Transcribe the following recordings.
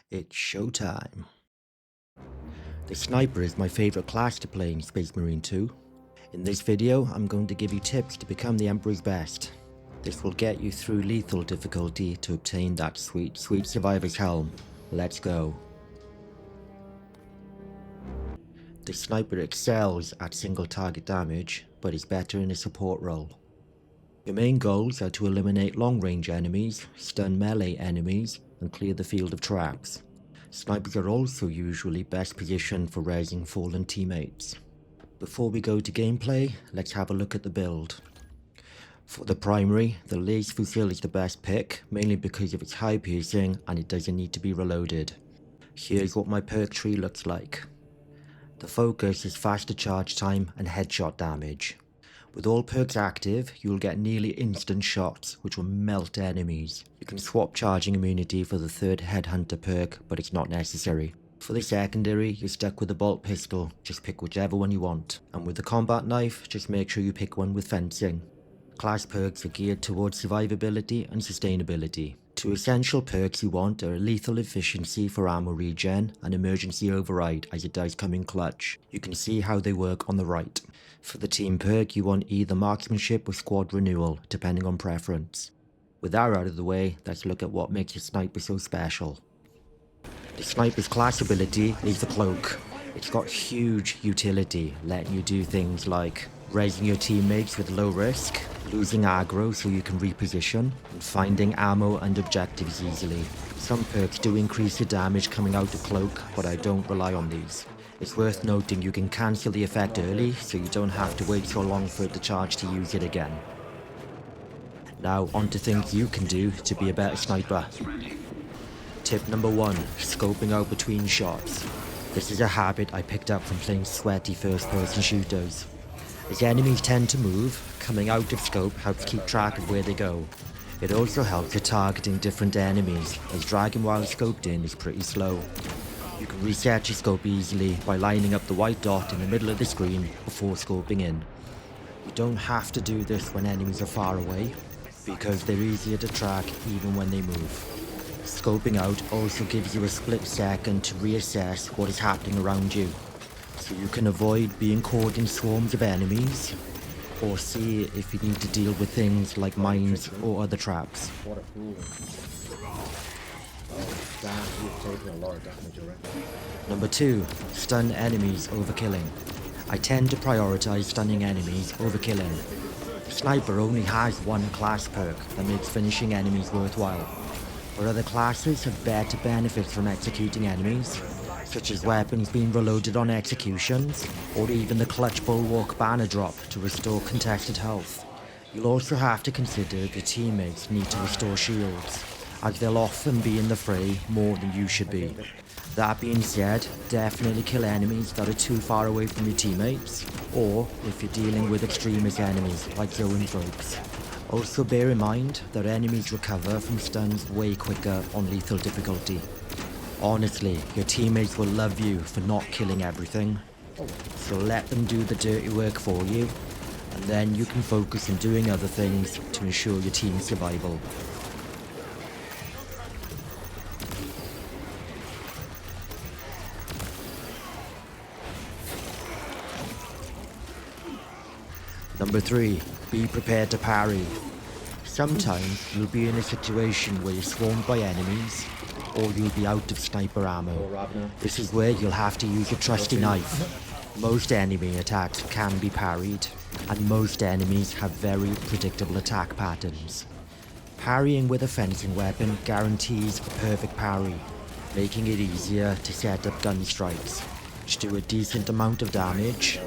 It's showtime. The sniper is my favourite class to play in Space Marine 2. In this video, I'm going to give you tips to become the Emperor's best. This will get you through lethal difficulty to obtain that sweet survivor's helm. Let's go. The sniper excels at single target damage, but is better in a support role. Your main goals are to eliminate long range enemies, stun melee enemies, and clear the field of traps. Snipers are also usually best positioned for resing fallen teammates. Before we go to gameplay, let's have a look at the build. For the primary, the laser fusil is the best pick, mainly because of its high piercing and it doesn't need to be reloaded. Here's what my perk tree looks like. The focus is faster charge time and headshot damage. With all perks active, you will get nearly instant shots, which will melt enemies. You can swap charging immunity for the third headhunter perk, but it's not necessary. For the secondary, you're stuck with a bolt pistol, just pick whichever one you want. And with the combat knife, just make sure you pick one with fencing. Class perks are geared towards survivability and sustainability. Two essential perks you want are lethal efficiency for ammo regen and emergency override, as it does come in clutch. You can see how they work on the right. For the team perk, you want either marksmanship or squad renewal, depending on preference. With that out of the way, let's look at what makes a sniper so special. The sniper's class ability is the Cloak. It's got huge utility, letting you do things like raising your teammates with low risk, losing aggro so you can reposition, and finding ammo and objectives easily. Some perks do increase your damage coming out of Cloak, but I don't rely on these. It's worth noting you can cancel the effect early, so you don't have to wait so long for it to charge to use it again. Now on to things you can do to be a better sniper. Tip number 1, scoping out between shots. This is a habit I picked up from playing sweaty first-person shooters. As enemies tend to move, coming out of scope helps keep track of where they go. It also helps with targeting different enemies, as dragging while scoped in is pretty slow. You can reset your scope easily by lining up the white dot in the middle of the screen before scoping in. You don't have to do this when enemies are far away, because they're easier to track even when they move. Scoping out also gives you a split second to reassess what is happening around you, so you can avoid being caught in swarms of enemies, or see if you need to deal with things like mines or other traps. What a fool. Oh, damn, you've taken a lot of damage already. Number 2, stun enemies over killing. I tend to prioritize stunning enemies over killing. The sniper only has one class perk that makes finishing enemies worthwhile, but other classes have better benefits from executing enemies, such as weapons being reloaded on executions, or even the clutch bulwark banner drop to restore contested health. You'll also have to consider if your teammates need to restore shields, as they'll often be in the fray more than you should be. That being said, definitely kill enemies that are too far away from your teammates, or if you're dealing with extremist enemies like Neurothropes. Also bear in mind that enemies recover from stuns way quicker on lethal difficulty. Honestly, your teammates will love you for not killing everything, so let them do the dirty work for you, and then you can focus on doing other things to ensure your team's survival. Number 3, be prepared to parry. Sometimes you'll be in a situation where you're swarmed by enemies, or you'll be out of sniper ammo. This is where you'll have to use your trusty knife. Most enemy attacks can be parried, and most enemies have very predictable attack patterns. Parrying with a fencing weapon guarantees a perfect parry, making it easier to set up gun strikes, which do a decent amount of damage,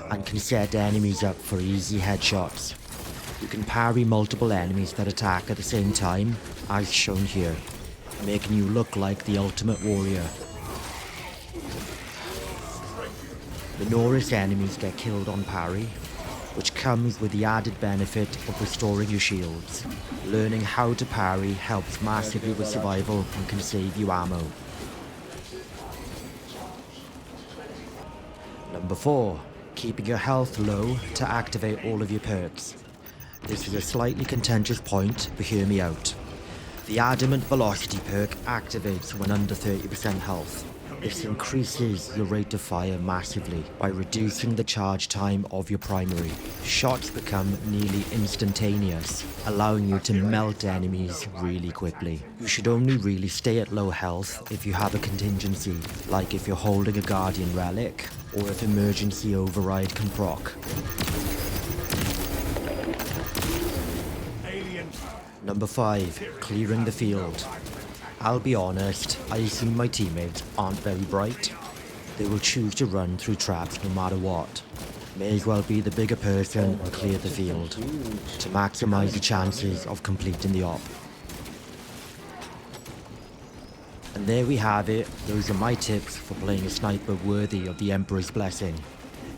and can set enemies up for easy headshots. You can parry multiple enemies that attack at the same time, as shown here, making you look like the ultimate warrior. Minoris enemies get killed on parry, which comes with the added benefit of restoring your shields. Learning how to parry helps massively with survival and can save you ammo. Number 4, keeping your health low to activate all of your perks. This is a slightly contentious point, but hear me out. The Adamant Velocity perk activates when under 30% health. This increases the rate of fire massively by reducing the charge time of your primary. Shots become nearly instantaneous, allowing you to melt enemies really quickly. You should only really stay at low health if you have a contingency, like if you're holding a Guardian Relic, or if Emergency Override can proc. Number 5. Clearing the field. I'll be honest, I assume my teammates aren't very bright. They will choose to run through traps no matter what. May as well be the bigger person and clear the field, to maximise the chances of completing the op. And there we have it, those are my tips for playing a sniper worthy of the Emperor's Blessing.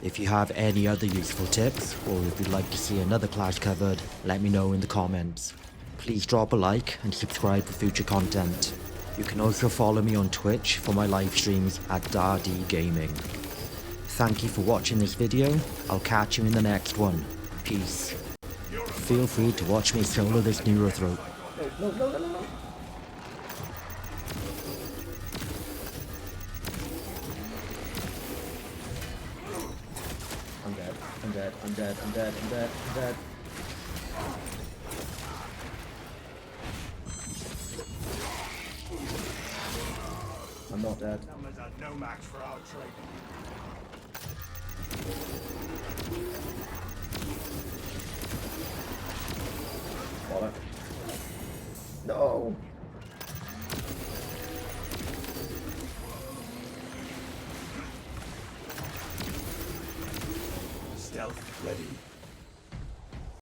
If you have any other useful tips, or if you'd like to see another class covered, let me know in the comments. Please drop a like and subscribe for future content. You can also follow me on Twitch for my live streams at Dardy Gaming. Thank you for watching this video. I'll catch you in the next one. Peace. Feel free to watch me solo this Neurothrope. No. I'm dead. I'm not dead. Numbers are no match for our trade.